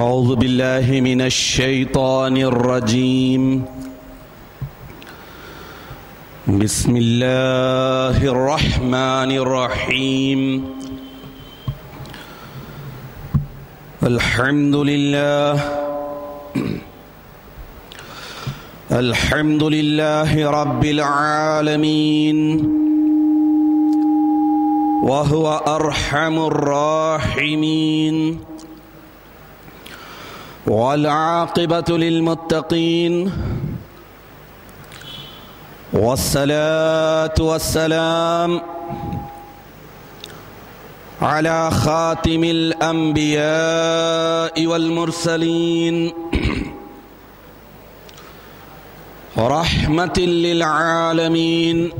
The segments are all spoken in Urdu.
اعوذ باللہ من الشیطان الرجیم بسم اللہ الرحمن الرحیم الحمد للہ رب العالمین وهو ارحم الراحمین والعاقبة للمتقين والصلاة والسلام على خاتم الأنبياء والمرسلين رحمة للعالمين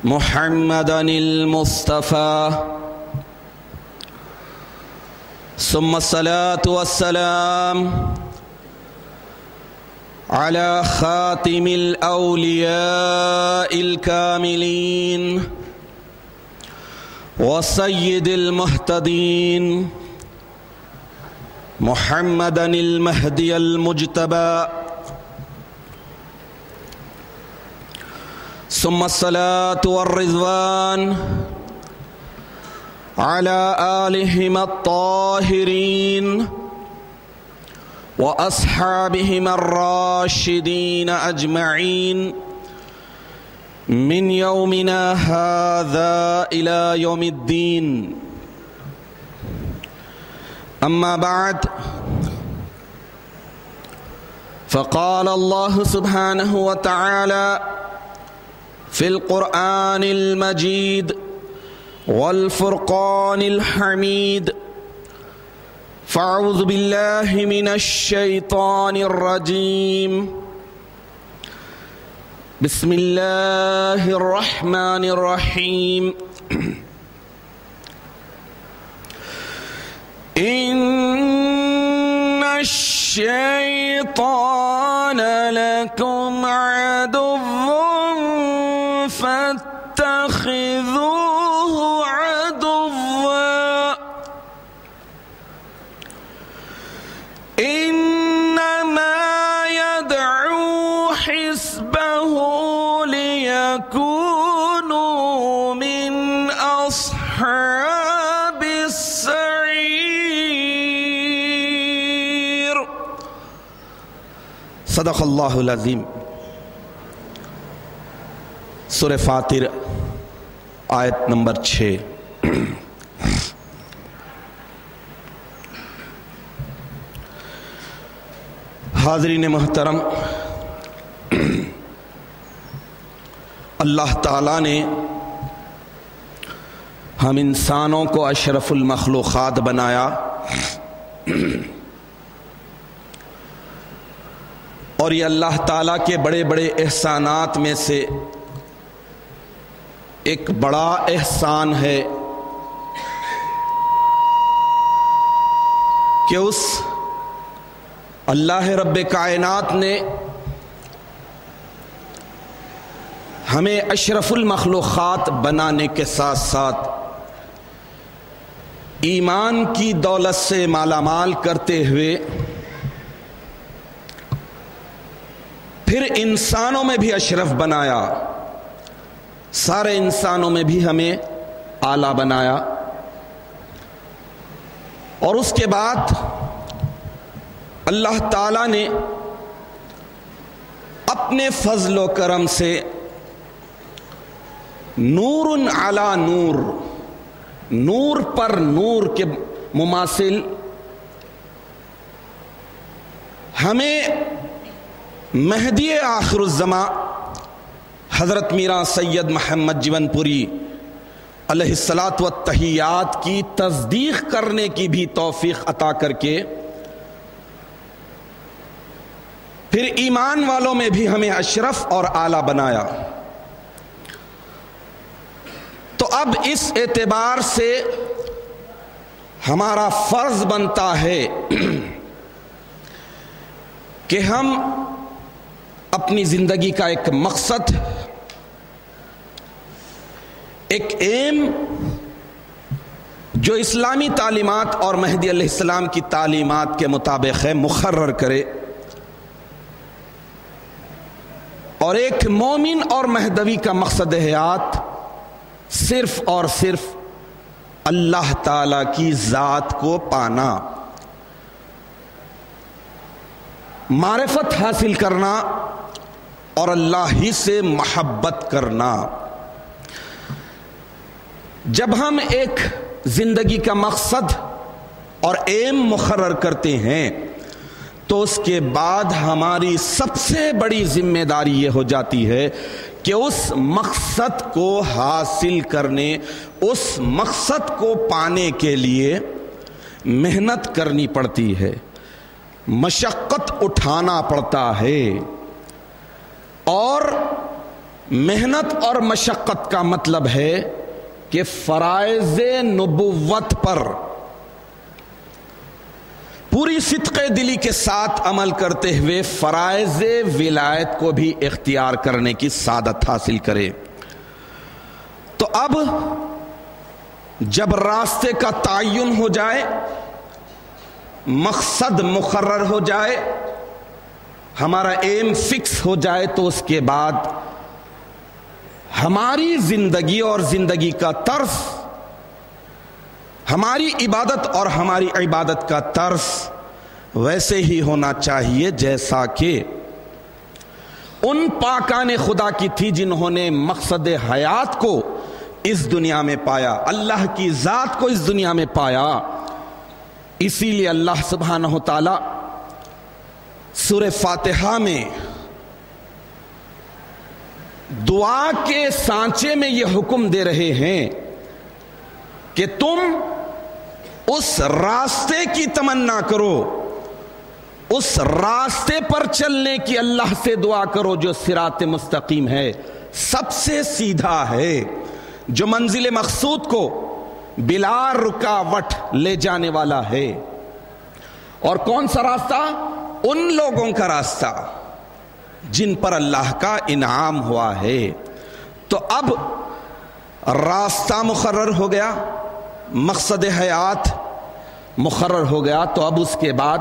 محمدا المصطفى ثم الصلاة والسلام على خاتم الأولياء الكاملين وسيد المهتدين محمدا المهدي المجتبى ثم الصلاة والرضوان على آلهم الطاهرين وأصحابهم الراشدين أجمعين من يومنا هذا إلى يوم الدين. أما بعد، فقال الله سبحانه وتعالى في القرآن المجيد والفرقان الحميد: فاعوذ بالله من الشيطان الرجيم بسم الله الرحمن الرحيم إن الشيطان لكم عدو فاتخذوه عدوا إنما يدعو حزبه ليكونوا من أصحاب السعير. صدق اللہ العظیم. سورہ فاطر آیت نمبر 6. حاضرین محترم، اللہ تعالیٰ نے ہم انسانوں کو اشرف المخلوقات بنایا اور یہ اللہ تعالیٰ کے بڑے بڑے احسانات میں سے ایک بڑا احسان ہے کہ اس اللہ رب کائنات نے ہمیں اشرف المخلوقات بنانے کے ساتھ ساتھ ایمان کی دولت سے مالا مال کرتے ہوئے پھر انسانوں میں بھی اشرف بنایا، سارے انسانوں میں بھی ہمیں اعلیٰ بنایا. اور اس کے بعد اللہ تعالیٰ نے اپنے فضل و کرم سے نور علی نور، نور پر نور کے مماثل ہمیں مہدی آخر الزماں حضرت میرا سید محمد جیون پوری علیہ الصلاۃ والتحیات کی تصدیق کرنے کی بھی توفیق عطا کر کے پھر ایمان والوں میں بھی ہمیں اشرف اور اعلیٰ بنایا. تو اب اس اعتبار سے ہمارا فرض بنتا ہے کہ ہم اپنی زندگی کا ایک مقصد، ایک ایم جو اسلامی تعلیمات اور مہدی علیہ السلام کی تعلیمات کے مطابق ہے مقرر کرے، اور ایک مومن اور مہدوی کا مقصد حیات صرف اور صرف اللہ تعالی کی ذات کو پانا، معرفت حاصل کرنا اور اللہ ہی سے محبت کرنا۔ جب ہم ایک زندگی کا مقصد اور ایم مقرر کرتے ہیں تو اس کے بعد ہماری سب سے بڑی ذمہ داری یہ ہو جاتی ہے کہ اس مقصد کو حاصل کرنے، اس مقصد کو پانے کے لیے محنت کرنی پڑتی ہے، مشقت اٹھانا پڑتا ہے۔ اور محنت اور مشقت کا مطلب ہے کہ فرائض نبوت پر پوری صدق دلی کے ساتھ عمل کرتے ہوئے فرائض ولایت کو بھی اختیار کرنے کی سعادت حاصل کرے۔ تو اب جب راستے کا تعین ہو جائے، مقصد مقرر ہو جائے، ہمارا ایم فکس ہو جائے، تو اس کے بعد ہماری زندگی اور زندگی کا طرز، ہماری عبادت اور ہماری عبادت کا طرز ویسے ہی ہونا چاہیے جیسا کہ ان پاکان خدا کی تھی جنہوں نے مقصد حیات کو اس دنیا میں پایا، اللہ کی ذات کو اس دنیا میں پایا۔ اسی لیے اللہ سبحانہ و تعالی سورہ فاتحہ میں دعا کے سانچے میں یہ حکم دے رہے ہیں کہ تم اس راستے کی تمنا کرو، اس راستے پر چلنے کی اللہ سے دعا کرو جو صراط مستقیم ہے، سب سے سیدھا ہے، جو منزل مقصود کو بلا رکاوٹ لے جانے والا ہے۔ اور کون سا راستہ؟ ان لوگوں کا راستہ جن پر اللہ کا انعام ہوا ہے۔ تو اب راستہ مقرر ہو گیا، مقصد حیات مقرر ہو گیا، تو اب اس کے بعد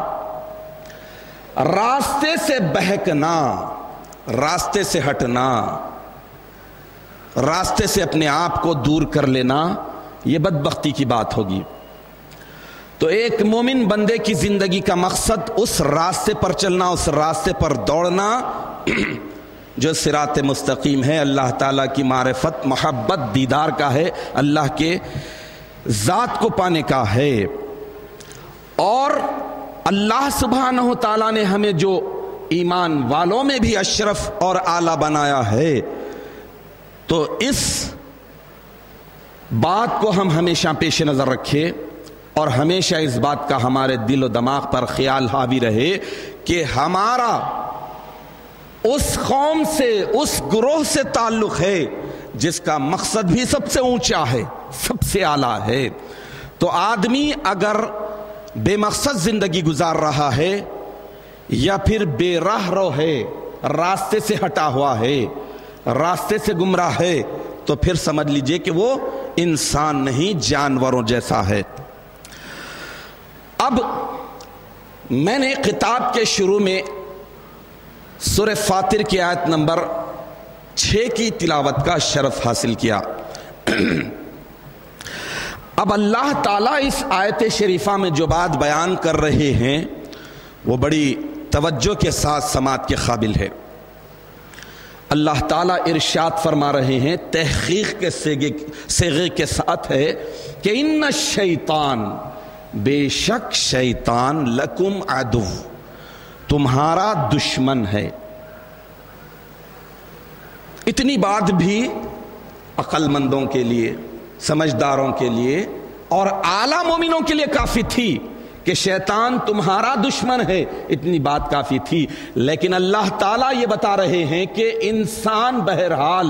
راستے سے بہکنا، راستے سے ہٹنا، راستے سے اپنے آپ کو دور کر لینا، یہ بدبختی کی بات ہوگی۔ تو ایک مومن بندے کی زندگی کا مقصد اس راستے پر چلنا، اس راستے پر دوڑنا جو صراط مستقیم ہے، اللہ تعالیٰ کی معرفت، محبت، دیدار کا ہے، اللہ کے ذات کو پانے کا ہے۔ اور اللہ سبحانہ و تعالیٰ نے ہمیں جو ایمان والوں میں بھی اشرف اور اعلیٰ بنایا ہے، تو اس بات کو ہم ہمیشہ پیش نظر رکھیں اور ہمیشہ اس بات کا ہمارے دل و دماغ پر خیال حاوی رہے کہ ہمارا اس قوم سے، اس گروہ سے تعلق ہے جس کا مقصد بھی سب سے اونچا ہے، سب سے اعلیٰ ہے۔ تو آدمی اگر بے مقصد زندگی گزار رہا ہے یا پھر بے راہ رو ہے، راستے سے ہٹا ہوا ہے، راستے سے گمراہ ہے، تو پھر سمجھ لیجئے کہ وہ انسان نہیں، جانوروں جیسا ہے۔ اب میں نے کتاب کے شروع میں سورہ فاطر کی آیت نمبر 6 کی تلاوت کا شرف حاصل کیا۔ اب اللہ تعالیٰ اس آیت شریفہ میں جو بات بیان کر رہے ہیں وہ بڑی توجہ کے ساتھ سماعت کے قابل ہے۔ اللہ تعالیٰ ارشاد فرما رہے ہیں، تحقیق کے صیغے کے ساتھ ہے کہ ان الشیطان، بے شک شیطان، لکم عدو، تمہارا دشمن ہے۔ اتنی بات بھی عقل مندوں کے لیے، سمجھداروں کے لیے اور اعلیٰ مومنوں کے لیے کافی تھی کہ شیطان تمہارا دشمن ہے، اتنی بات کافی تھی۔ لیکن اللہ تعالیٰ یہ بتا رہے ہیں کہ انسان بہرحال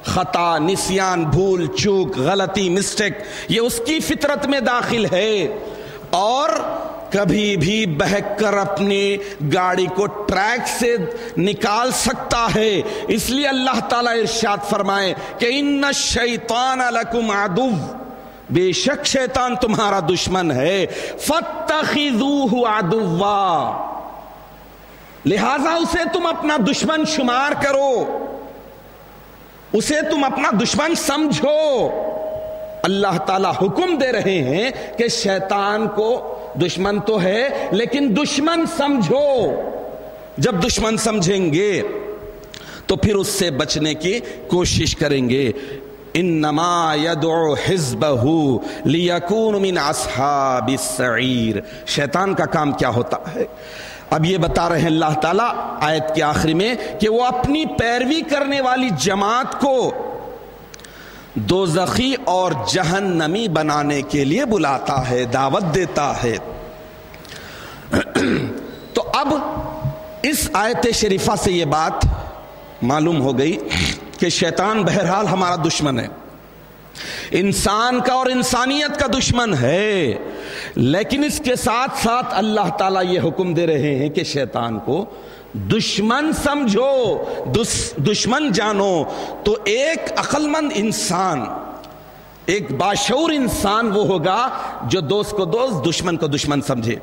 خطا، نسیان، بھول چوک، غلطی، مسٹیک، یہ اس کی فطرت میں داخل ہے، اور کبھی بھی بہک کر اپنی گاڑی کو ٹریک سے نکال سکتا ہے۔ اس لیے اللہ تعالیٰ ارشاد فرمائے کہ ان الشیطان لکم عدو، بے شک شیطان تمہارا دشمن ہے، فاتخذوہ عدوا، لہذا اسے تم اپنا دشمن شمار کرو، اسے تم اپنا دشمن سمجھو۔ اللہ تعالیٰ حکم دے رہے ہیں کہ شیطان کو دشمن تو ہے لیکن دشمن سمجھو۔ جب دشمن سمجھیں گے تو پھر اس سے بچنے کی کوشش کریں گے۔ انما یدعو حزبہ لیکون من اصحاب السعیر، شیطان کا کام کیا ہوتا ہے؟ اب یہ بتا رہے ہیں اللہ تعالیٰ آیت کے آخری میں کہ وہ اپنی پیروی کرنے والی جماعت کو دوزخی اور جہنمی بنانے کے لیے بلاتا ہے، دعوت دیتا ہے۔ تو اب اس آیت شریفہ سے یہ بات معلوم ہو گئی کہ شیطان بہرحال ہمارا دشمن ہے، انسان کا اور انسانیت کا دشمن ہے، لیکن اس کے ساتھ ساتھ اللہ تعالیٰ یہ حکم دے رہے ہیں کہ شیطان کو دشمن سمجھو، دشمن جانو۔ تو ایک عقل مند انسان، ایک باشعور انسان وہ ہوگا جو دوست کو دوست، دشمن کو دشمن سمجھے،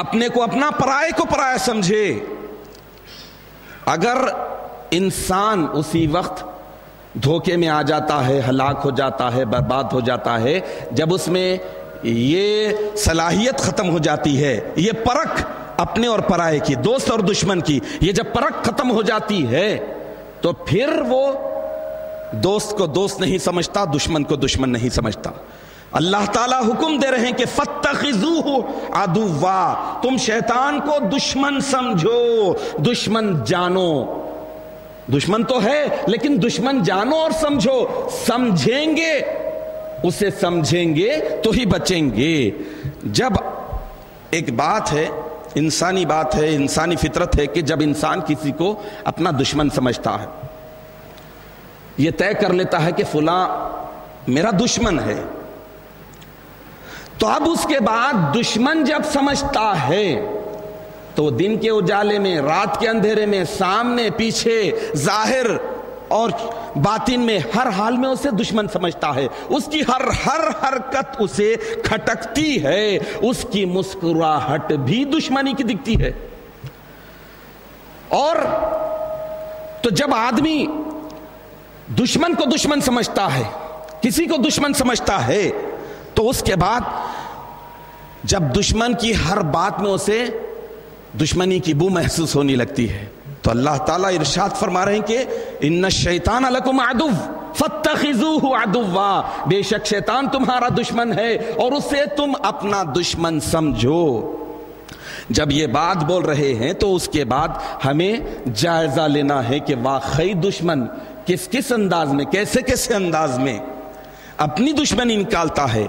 اپنے کو اپنا، پرائے کو پرایا سمجھے۔ اگر انسان اسی وقت دھوکے میں آ جاتا ہے، ہلاک ہو جاتا ہے، برباد ہو جاتا ہے جب اس میں یہ صلاحیت ختم ہو جاتی ہے، یہ پرکھ اپنے اور پرائے کی، دوست اور دشمن کی، یہ جب پرکھ ختم ہو جاتی ہے تو پھر وہ دوست کو دوست نہیں سمجھتا، دشمن کو دشمن نہیں سمجھتا۔ اللہ تعالیٰ حکم دے رہے ہیں کہ فاتخذوہ عدوا، تم شیطان کو دشمن سمجھو، دشمن جانو۔ دشمن تو ہے لیکن دشمن جانو اور سمجھو، سمجھیں گے، اسے سمجھیں گے تو ہی بچیں گے۔ جب ایک بات ہے، انسانی بات ہے، انسانی فطرت ہے کہ جب انسان کسی کو اپنا دشمن سمجھتا ہے، یہ طے کر لیتا ہے کہ فلاں میرا دشمن ہے، تو اب اس کے بعد دشمن جب سمجھتا ہے تو دن کے اجالے میں، رات کے اندھیرے میں، سامنے پیچھے، ظاہر اور باطن میں، ہر حال میں اسے دشمن سمجھتا ہے۔ اس کی ہر حرکت اسے کھٹکتی ہے، اس کی مسکراہٹ بھی دشمنی کی دکھتی ہے۔ اور تو جب آدمی دشمن کو دشمن سمجھتا ہے، کسی کو دشمن سمجھتا ہے، تو اس کے بعد جب دشمن کی ہر بات میں اسے دشمنی کی بو محسوس ہونے لگتی ہے، تو اللہ تعالیٰ ارشاد فرما رہے ہیں کہ ان الشیطان لکم عدو فاتخذوہ عدوا، بے شک شیطان تمہارا دشمن ہے اور اسے تم اپنا دشمن سمجھو۔ جب یہ بات بول رہے ہیں تو اس کے بعد ہمیں جائزہ لینا ہے کہ واقعی دشمن کس کس انداز میں، کیسے کیسے انداز میں اپنی دشمنی نکالتا ہے۔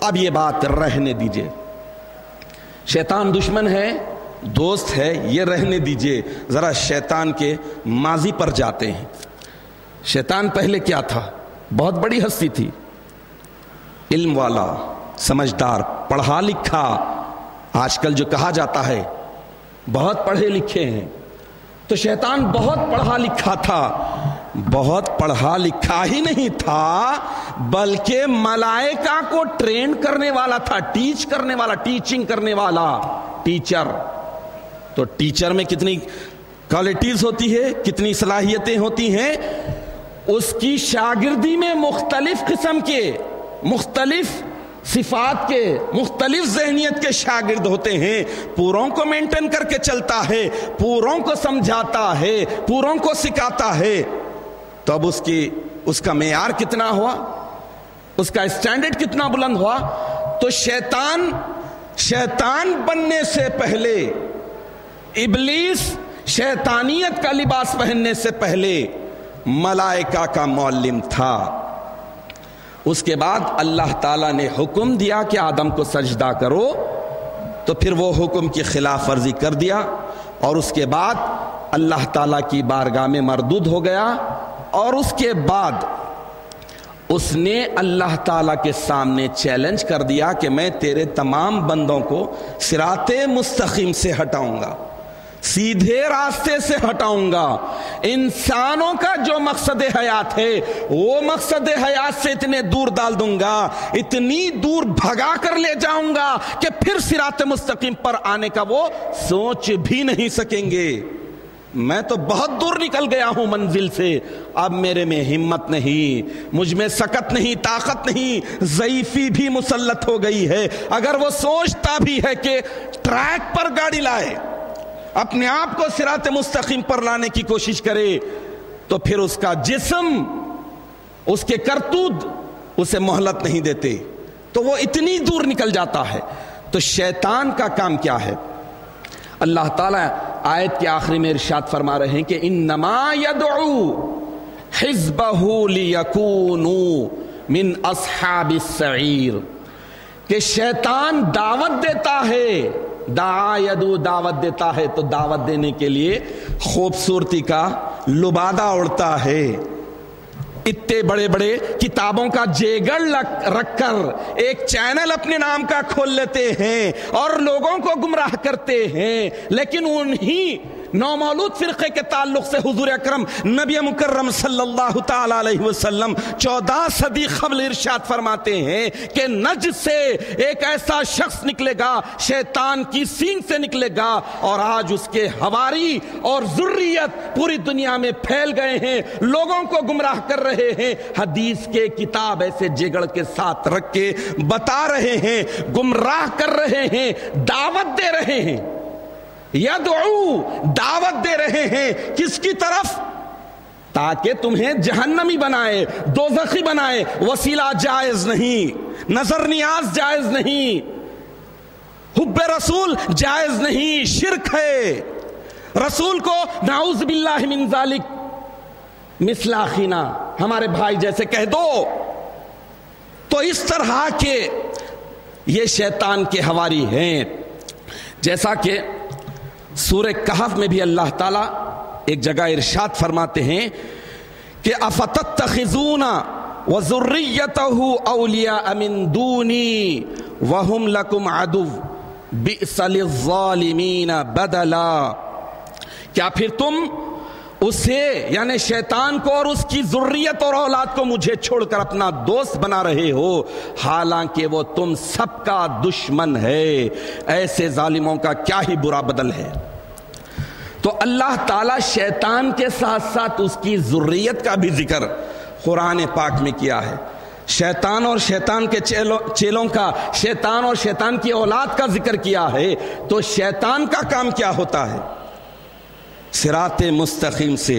اب یہ بات رہنے دیجئے، شیطان دشمن ہے، دوست ہے، یہ رہنے دیجئے، ذرا شیطان کے ماضی پر جاتے ہیں۔ شیطان پہلے کیا تھا؟ بہت بڑی ہستی تھی، علم والا، سمجھدار، پڑھا لکھا، آج کل جو کہا جاتا ہے بہت پڑھے لکھے ہیں، تو شیطان بہت پڑھا لکھا تھا۔ بہت پڑھا لکھا ہی نہیں تھا بلکہ ملائکہ کو ٹرین کرنے والا تھا، ٹیچ کرنے والا، ٹیچنگ کرنے والا، ٹیچر۔ تو ٹیچر میں کتنی کوالٹیز ہوتی ہے، کتنی صلاحیتیں ہوتی ہیں، اس کی شاگردی میں مختلف قسم کے، مختلف صفات کے، مختلف ذہنیت کے شاگرد ہوتے ہیں۔ پوروں کو مینٹین کر کے چلتا ہے، پوروں کو سمجھاتا ہے، پوروں کو سکھاتا ہے، تو اب اس کا معیار کتنا ہوا، اس کا اسٹینڈرڈ کتنا بلند ہوا۔ تو شیطان بننے سے پہلے، ابلیس شیطانیت کا لباس پہننے سے پہلے ملائکہ کا معلم تھا۔ اس کے بعد اللہ تعالیٰ نے حکم دیا کہ آدم کو سجدہ کرو، تو پھر وہ حکم کی خلاف ورزی کر دیا، اور اس کے بعد اللہ تعالیٰ کی بارگاہ میں مردود ہو گیا، اور اس کے بعد اس نے اللہ تعالیٰ کے سامنے چیلنج کر دیا کہ میں تیرے تمام بندوں کو صراط مستقیم سے ہٹاؤں گا، سیدھے راستے سے ہٹاؤں گا. انسانوں کا جو مقصد حیات ہے وہ مقصد حیات سے اتنے دور ڈال دوں گا, اتنی دور بھگا کر لے جاؤں گا کہ پھر صراط مستقیم پر آنے کا وہ سوچ بھی نہیں سکیں گے. میں تو بہت دور نکل گیا ہوں منزل سے, اب میرے میں ہمت نہیں, مجھ میں سکت نہیں, طاقت نہیں, ضعیفی بھی مسلط ہو گئی ہے. اگر وہ سوچتا بھی ہے کہ ٹریک پر گاڑی لائے, اپنے آپ کو صراط مستقیم پر لانے کی کوشش کرے, تو پھر اس کا جسم, اس کے کرتوت اسے مہلت نہیں دیتے, تو وہ اتنی دور نکل جاتا ہے. تو شیطان کا کام کیا ہے؟ اللہ تعالیٰ آیت کے آخری میں ارشاد فرما رہے ہیں کہ انما یدعو حزبہ لیکونوا من اصحاب السعیر, کہ شیطان دعوت دیتا ہے, دعا یدعو دعوت دیتا ہے, تو دعوت دینے کے لیے خوبصورتی کا لبادہ اڑتا ہے, اتنے بڑے بڑے کتابوں کا جیگڑ رکھ کر ایک چینل اپنے نام کا کھول لیتے ہیں اور لوگوں کو گمراہ کرتے ہیں. لیکن انہی نومولود فرقے کے تعلق سے حضور اکرم نبی مکرم صلی اللہ تعالی علیہ وسلم 14 صدی قبل ارشاد فرماتے ہیں کہ نجد سے ایک ایسا شخص نکلے گا, شیطان کی سینگ سے نکلے گا, اور آج اس کے حواری اور ذریت پوری دنیا میں پھیل گئے ہیں, لوگوں کو گمراہ کر رہے ہیں. حدیث کے کتاب ایسے جگڑ کے ساتھ رکھ کے بتا رہے ہیں, گمراہ کر رہے ہیں, دعوت دے رہے ہیں. یدعو دعوت دے رہے ہیں کس کی طرف؟ تاکہ تمہیں جہنمی بنائے, دوزخی بنائے. وسیلہ جائز نہیں, نظر نیاز جائز نہیں, حب رسول جائز نہیں, شرک ہے. رسول کو نعوذ باللہ من ذالک مثل اخینا, ہمارے بھائی جیسے کہہ دو. تو اس طرح کے یہ شیطان کے حواری ہیں. جیسا کہ سورہ کہف میں بھی اللہ تعالیٰ ایک جگہ ارشاد فرماتے ہیں کہ افتتخذون وذریته اولیاء من دونی وهم لکم عدو بئس للظالمین بدلا, کیا پھر تم اسے یعنی شیطان کو اور اس کی ذریت اور اولاد کو مجھے چھوڑ کر اپنا دوست بنا رہے ہو, حالانکہ وہ تم سب کا دشمن ہے. ایسے ظالموں کا کیا ہی برا بدل ہے. تو اللہ تعالیٰ شیطان کے ساتھ ساتھ اس کی ذریت کا بھی ذکر قرآن پاک میں کیا ہے. شیطان اور شیطان کے چیلوں کا, شیطان اور شیطان کی اولاد کا ذکر کیا ہے. تو شیطان کا کام کیا ہوتا ہے؟ صراط مستقیم سے,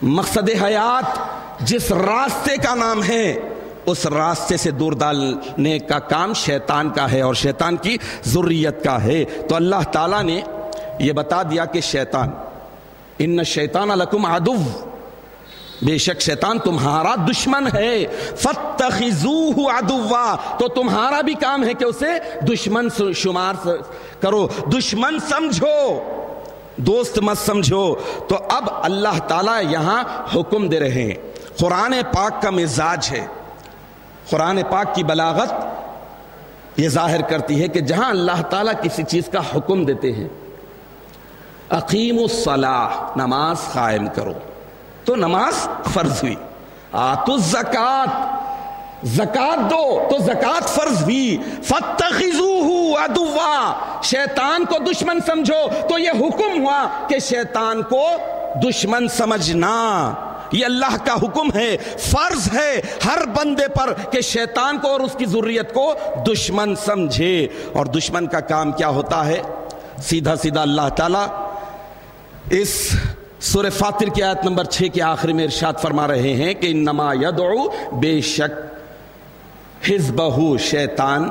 مقصد حیات جس راستے کا نام ہے اس راستے سے دور ڈالنے کا کام شیطان کا ہے اور شیطان کی ذریت کا ہے. تو اللہ تعالیٰ نے یہ بتا دیا کہ شیطان, ان الشیطان لکم عدو, بے شک شیطان تمہارا دشمن ہے. فاتخذوہ عدوا, تو تمہارا بھی کام ہے کہ اسے دشمن شمار کرو, دشمن سمجھو, دوست مت سمجھو. تو اب اللہ تعالیٰ یہاں حکم دے رہے ہیں. قرآن پاک کا مزاج ہے, قرآن پاک کی بلاغت یہ ظاہر کرتی ہے کہ جہاں اللہ تعالیٰ کسی چیز کا حکم دیتے ہیں, اقیموا الصلاۃ, نماز قائم کرو, تو نماز فرض ہوئی. آتوا الزکات, زکات دو, تو زکات فرض ہوئی. فاتخذوہ عدوا, شیطان کو دشمن سمجھو, تو یہ حکم ہوا کہ شیطان کو دشمن سمجھنا. یہ اللہ کا حکم ہے, فرض ہے ہر بندے پر کہ شیطان کو اور اس کی ذریت کو دشمن سمجھے. اور دشمن کا کام کیا ہوتا ہے؟ سیدھا سیدھا اللہ تعالیٰ اس سورہ فاطر کی آیت نمبر 6 کے آخر میں ارشاد فرما رہے ہیں کہ انما یدعو, بے شک حزبہ, شیطان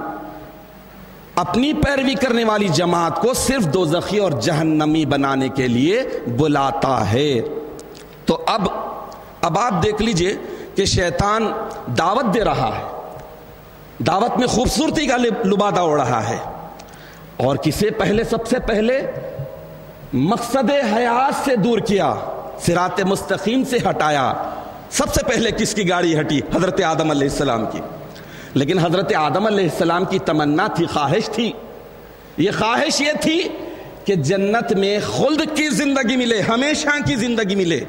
اپنی پیروی کرنے والی جماعت کو صرف دوزخی اور جہنمی بنانے کے لیے بلاتا ہے. تو اب آپ دیکھ لیجئے کہ شیطان دعوت دے رہا ہے, دعوت میں خوبصورتی کا لبادہ اڑ رہا ہے, اور کسے پہلے, سب سے پہلے مقصد حیات سے دور کیا, صراط مستقیم سے ہٹایا. سب سے پہلے کس کی گاڑی ہٹی؟ حضرت آدم علیہ السلام کی. لیکن حضرت آدم علیہ السلام کی تمنا تھی, خواہش تھی, یہ خواہش یہ تھی کہ جنت میں خلد کی زندگی ملے، ہمیشہ کی زندگی ملے،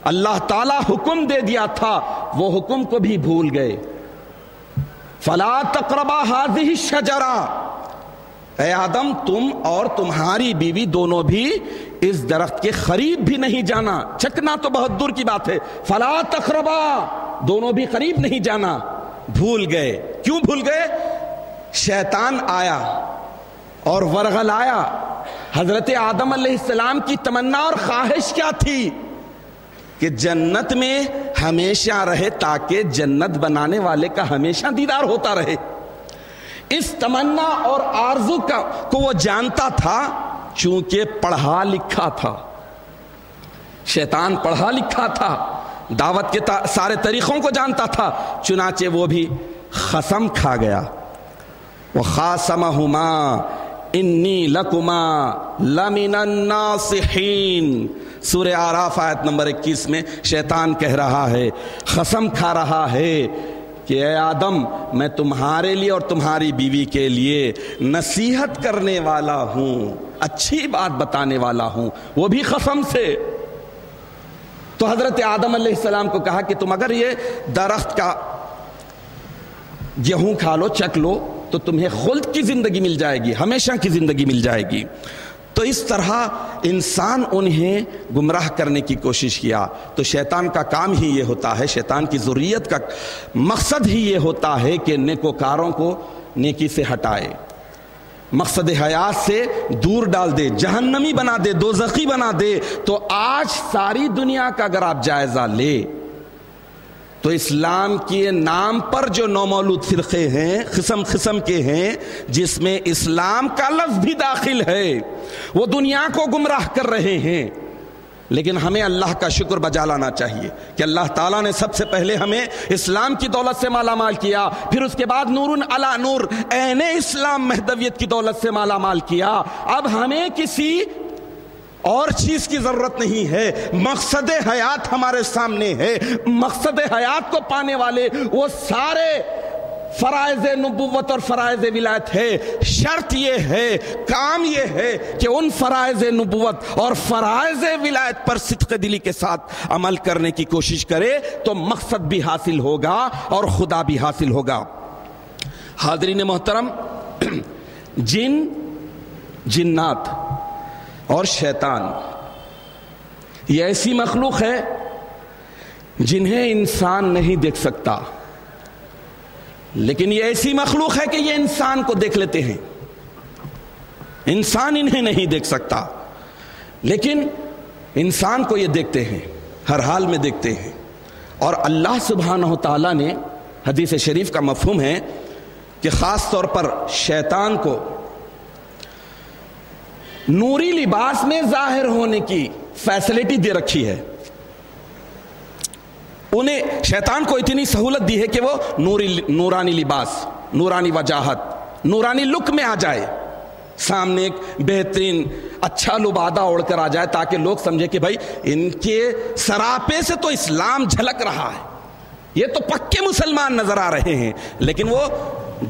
اللہ تعالیٰ حکم دے دیا تھا، وہ حکم کو بھی بھول گئے۔ فَلَا تَقْرَبَا هَذِهِ الشَّجَرَةَ، اے آدم تم اور تمہاری بیوی دونوں بھی اس درخت کے قریب بھی نہیں جانا۔ چکنا تو بہت دور کی بات ہے، فَلَا تَقْرَبَا، دونوں بھی قریب نہیں جانا۔ بھول گئے۔ کیوں بھول گئے؟ شیطان آیا اور ورغل آیا۔ حضرت آدم علیہ السلام کی تمنا اور خواہش کیا تھی؟ کہ جنت میں ہمیشہ رہے، تاکہ جنت بنانے والے کا ہمیشہ دیدار ہوتا رہے۔ اس تمنا اور آرزو کو وہ جانتا تھا، چونکہ پڑھا لکھا تھا۔ شیطان پڑھا لکھا تھا، دعوت کے سارے طریقوں کو جانتا تھا، چنانچہ وہ بھی قسم کھا گیا۔ وَخَاصَمَهُمَا إِنِّي لَكُمَا لَمِنَ النَّاصِحِينَ، سورہ اعراف آیت نمبر 21 میں شیطان کہہ رہا ہے، قسم کھا رہا ہے کہ اے آدم میں تمہارے لیے اور تمہاری بیوی کے لیے نصیحت کرنے والا ہوں، اچھی بات بتانے والا ہوں، وہ بھی قسم سے۔ تو حضرت آدم علیہ السلام کو کہا کہ تم اگر یہ درخت کا گیہوں کھا لو، چک لو، تو تمہیں خلد کی زندگی مل جائے گی، ہمیشہ کی زندگی مل جائے گی۔ تو اس طرح انسان انہیں گمراہ کرنے کی کوشش کیا۔ تو شیطان کا کام ہی یہ ہوتا ہے، شیطان کی ذریت کا مقصد ہی یہ ہوتا ہے کہ نیکوکاروں کو نیکی سے ہٹائے، مقصد حیات سے دور ڈال دے، جہنمی بنا دے، دوزخی بنا دے۔ تو آج ساری دنیا کا اگر آپ جائزہ لے تو اسلام کے نام پر جو نومولود فرقے ہیں، قسم قسم کے ہیں، جس میں اسلام کا لفظ بھی داخل ہے، وہ دنیا کو گمراہ کر رہے ہیں۔ لیکن ہمیں اللہ کا شکر بجا لانا چاہیے کہ اللہ تعالیٰ نے سب سے پہلے ہمیں اسلام کی دولت سے مالا مال کیا، پھر اس کے بعد نور علی نور عین اسلام مہدویت کی دولت سے مالا مال کیا۔ اب ہمیں کسی اور چیز کی ضرورت نہیں ہے، مقصد حیات ہمارے سامنے ہے۔ مقصد حیات کو پانے والے وہ سارے فرائض نبوت اور فرائض ولایت ہے۔ شرط یہ ہے، کام یہ ہے کہ ان فرائض نبوت اور فرائض ولایت پر صدق دلی کے ساتھ عمل کرنے کی کوشش کرے، تو مقصد بھی حاصل ہوگا اور خدا بھی حاصل ہوگا۔ حاضرین محترم، جن، جنات اور شیطان یہ ایسی مخلوق ہے جنہیں انسان نہیں دیکھ سکتا، لیکن یہ ایسی مخلوق ہے کہ یہ انسان کو دیکھ لیتے ہیں۔ انسان انہیں نہیں دیکھ سکتا، لیکن انسان کو یہ دیکھتے ہیں، ہر حال میں دیکھتے ہیں۔ اور اللہ سبحانہ و تعالیٰ نے، حدیث شریف کا مفہوم ہے کہ خاص طور پر شیطان کو نوری لباس میں ظاہر ہونے کی فیسلٹی دے رکھی ہے۔ انہیں شیطان کو اتنی سہولت دی ہے کہ وہ نورانی لباس، نورانی وجاہت، نورانی لک میں آ جائے، سامنے ایک بہترین اچھا لبادہ اوڑھ کر آ جائے، تاکہ لوگ سمجھے کہ بھائی ان کے سراپے سے تو اسلام جھلک رہا ہے، یہ تو پکے مسلمان نظر آ رہے ہیں، لیکن وہ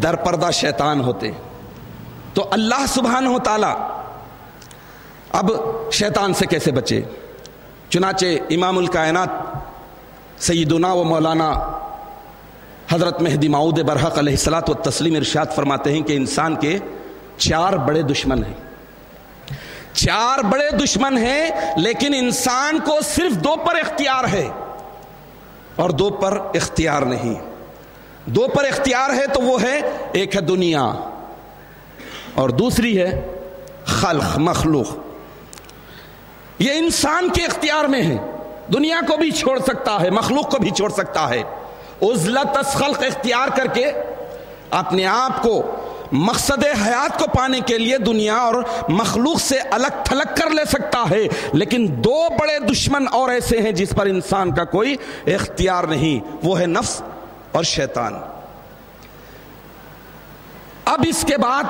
در پردہ شیطان ہوتے۔ تو اللہ سبحانہ و تعالی اب شیطان سے کیسے بچے؟ چنانچہ امام الکائنات سیدنا و مولانا حضرت مہدی موعود برحق علیہ الصلاۃ والتسلیم ارشاد فرماتے ہیں کہ انسان کے 4 بڑے دشمن ہیں، 4 بڑے دشمن ہیں، لیکن انسان کو صرف 2 پر اختیار ہے اور 2 پر اختیار نہیں۔ 2 پر اختیار ہے تو وہ ہے، ایک ہے دنیا اور دوسری ہے خلق، مخلوق۔ یہ انسان کے اختیار میں ہے، دنیا کو بھی چھوڑ سکتا ہے، مخلوق کو بھی چھوڑ سکتا ہے۔ عزلت از خلق اختیار کر کے اپنے آپ کو مقصد حیات کو پانے کے لیے دنیا اور مخلوق سے الگ تھلگ کر لے سکتا ہے، لیکن 2 بڑے دشمن اور ایسے ہیں جس پر انسان کا کوئی اختیار نہیں، وہ ہے نفس اور شیطان۔ اب اس کے بعد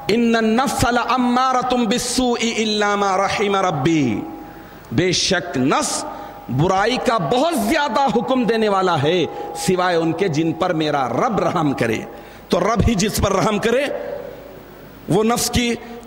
ان النفس لامارۃ بالسوء الا ما رحم ربی، بے شک نفس برائی کا بہت زیادہ حکم دینے والا ہے، سوائے ان کے جن پر میرا رب رحم کرے۔ تو رب ہی جس پر رحم کرے، وہ نفس کی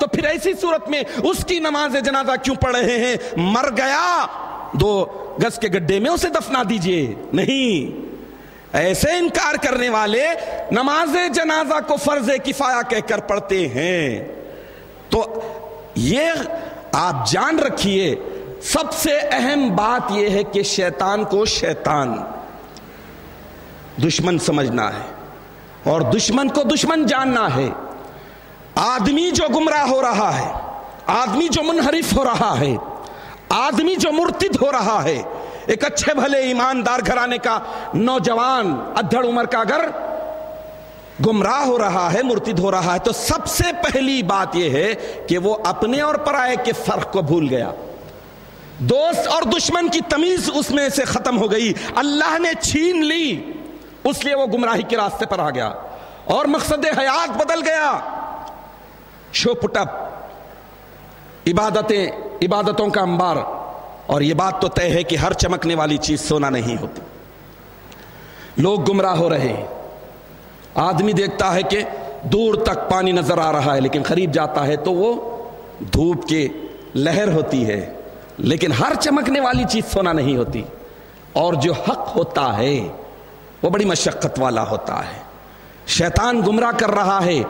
تو پھر ایسی صورت میں اس کی نماز جنازہ کیوں پڑھ رہے ہیں؟ مر گیا 2 گز کے گڈھے میں اسے دفنا دیجئے. نہیں، ایسے انکار کرنے والے نماز جنازہ کو فرض کفایہ کہہ کر پڑھتے ہیں. تو یہ آپ جان رکھیے، سب سے اہم بات یہ ہے کہ شیطان کو شیطان دشمن سمجھنا ہے اور دشمن کو دشمن جاننا ہے. آدمی جو گمراہ ہو رہا ہے، آدمی جو منحرف ہو رہا ہے، آدمی جو مرتد ہو رہا ہے، ایک اچھے بھلے ایماندار گھرانے کا نوجوان ادھڑ عمر کا اگر گمراہ ہو رہا ہے، مرتد ہو رہا ہے، تو سب سے پہلی بات یہ ہے کہ وہ اپنے اور پرائے کے فرق کو بھول گیا. دوست اور دشمن کی تمیز اس میں سے ختم ہو گئی، اللہ نے چھین لی، اس لیے وہ گمراہی کے راستے پر آ گیا اور مقصد حیات بدل گیا. شو پٹ اپ، عبادتوں کا انبار. اور یہ بات تو طے ہے کہ ہر چمکنے والی چیز سونا نہیں ہوتی. لوگ گمراہ ہو رہے ہیں. آدمی دیکھتا ہے کہ دور تک پانی نظر آ رہا ہے، لیکن قریب جاتا ہے تو وہ دھوپ کی لہر ہوتی ہے. لیکن ہر چمکنے والی چیز سونا نہیں ہوتی. اور جو حق ہوتا ہے وہ بڑی مشقت والا ہوتا ہے. شیطان گمراہ کر رہا ہے.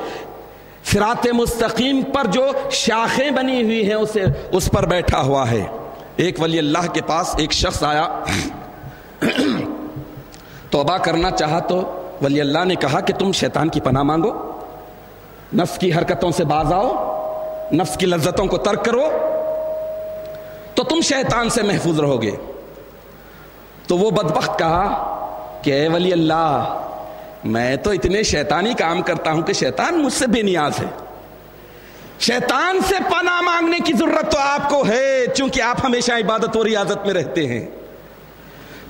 صراط مستقیم پر جو شاخیں بنی ہوئی ہیں اس پر بیٹھا ہوا ہے. ایک ولی اللہ کے پاس ایک شخص آیا، توبہ کرنا چاہا تو ولی اللہ نے کہا کہ تم شیطان کی پناہ مانگو، نفس کی حرکتوں سے باز آؤ، نفس کی لذتوں کو ترک کرو تو تم شیطان سے محفوظ رہو گے. تو وہ بدبخت کہا کہ اے ولی اللہ، میں تو اتنے شیطانی کام کرتا ہوں کہ شیطان مجھ سے بے نیاز ہے. شیطان سے پناہ مانگنے کی ضرورت تو آپ کو ہے، چونکہ آپ ہمیشہ عبادت و ریاضت میں رہتے ہیں.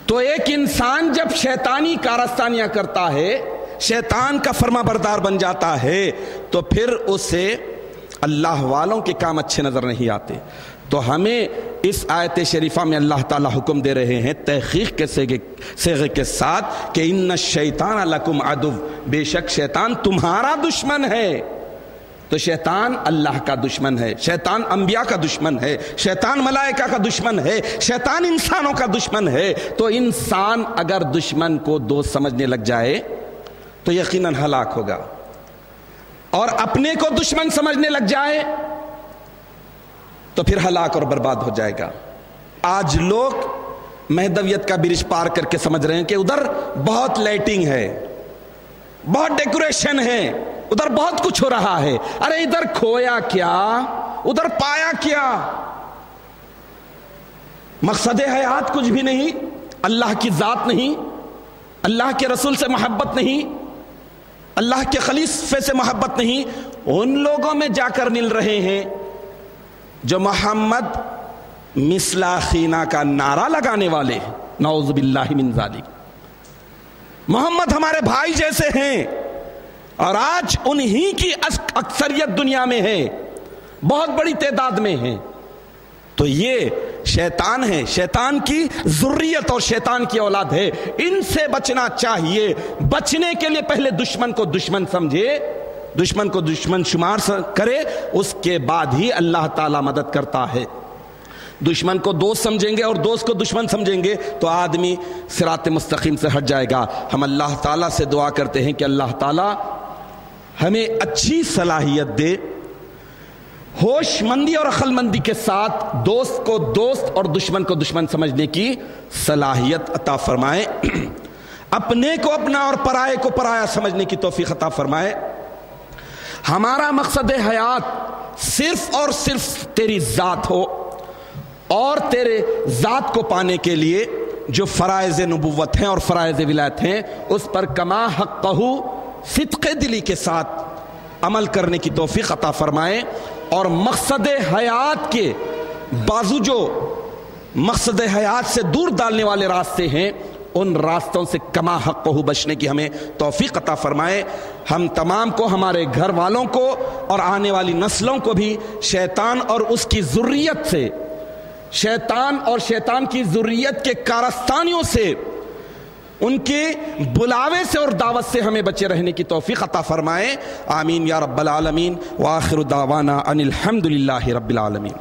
تو ایک انسان جب شیطانی کارستانیاں کرتا ہے، شیطان کا فرما بردار بن جاتا ہے، تو پھر اسے اللہ والوں کے کام اچھے نظر نہیں آتے. تو ہمیں اس آیت شریفہ میں اللہ تعالیٰ حکم دے رہے ہیں تحقیق کے صیغے کے ساتھ کہ ان الشیطان لکم عدو، بے شک شیطان تمہارا دشمن ہے. تو شیطان اللہ کا دشمن ہے، شیطان انبیاء کا دشمن ہے، شیطان ملائکہ کا دشمن ہے، شیطان انسانوں کا دشمن ہے. تو انسان اگر دشمن کو دوست سمجھنے لگ جائے تو یقیناً ہلاک ہوگا، اور اپنے کو دشمن سمجھنے لگ جائے تو پھر ہلاک اور برباد ہو جائے گا. آج لوگ مہدویت کا برج پار کر کے سمجھ رہے ہیں کہ ادھر بہت لائٹنگ ہے، بہت ڈیکوریشن ہے، ادھر بہت کچھ ہو رہا ہے. ارے ادھر کھویا کیا، ادھر پایا کیا؟ مقصد حیات کچھ بھی نہیں، اللہ کی ذات نہیں، اللہ کے رسول سے محبت نہیں، اللہ کے خلیفے سے محبت نہیں. ان لوگوں میں جا کر مل رہے ہیں جو محمد مثل اخینا کا نعرہ لگانے والے ہیں. نعوذ باللہ من ذالک. محمد ہمارے بھائی جیسے ہیں، اور آج انہی کی اکثریت دنیا میں ہے، بہت بڑی تعداد میں ہے. تو یہ شیطان ہے، شیطان کی ذریت اور شیطان کی اولاد ہے. ان سے بچنا چاہیے. بچنے کے لیے پہلے دشمن کو دشمن سمجھے، دشمن کو دشمن شمار کرے، اس کے بعد ہی اللہ تعالی مدد کرتا ہے. دشمن کو دوست سمجھیں گے اور دوست کو دشمن سمجھیں گے تو آدمی صراط مستقیم سے ہٹ جائے گا. ہم اللہ تعالیٰ سے دعا کرتے ہیں کہ اللہ تعالیٰ ہمیں اچھی صلاحیت دے، ہوش مندی اور عقل مندی کے ساتھ دوست کو دوست اور دشمن کو دشمن سمجھنے کی صلاحیت عطا فرمائے، اپنے کو اپنا اور پرائے کو پرایا سمجھنے کی توفیق عطا فرمائے. ہمارا مقصد حیات صرف اور صرف تیری ذات ہو، اور تیرے ذات کو پانے کے لیے جو فرائض نبوت ہیں اور فرائض ولایت ہیں اس پر کما حقہ صدق دلی کے ساتھ عمل کرنے کی توفیق عطا فرمائے. اور مقصد حیات کے بازو جو مقصد حیات سے دور ڈالنے والے راستے ہیں ان راستوں سے کما حقہ بچنے کی ہمیں توفیق عطا فرمائے. ہم تمام کو، ہمارے گھر والوں کو اور آنے والی نسلوں کو بھی شیطان اور اس کی ذریت سے، شیطان اور شیطان کی ذریت کے کارستانیوں سے ان کے بلاوے سے اور دعوت سے ہمیں بچے رہنے کی توفیق عطا فرمائے. آمین یا رب العالمین. وآخر دعوانا ان الحمد للہ رب العالمین.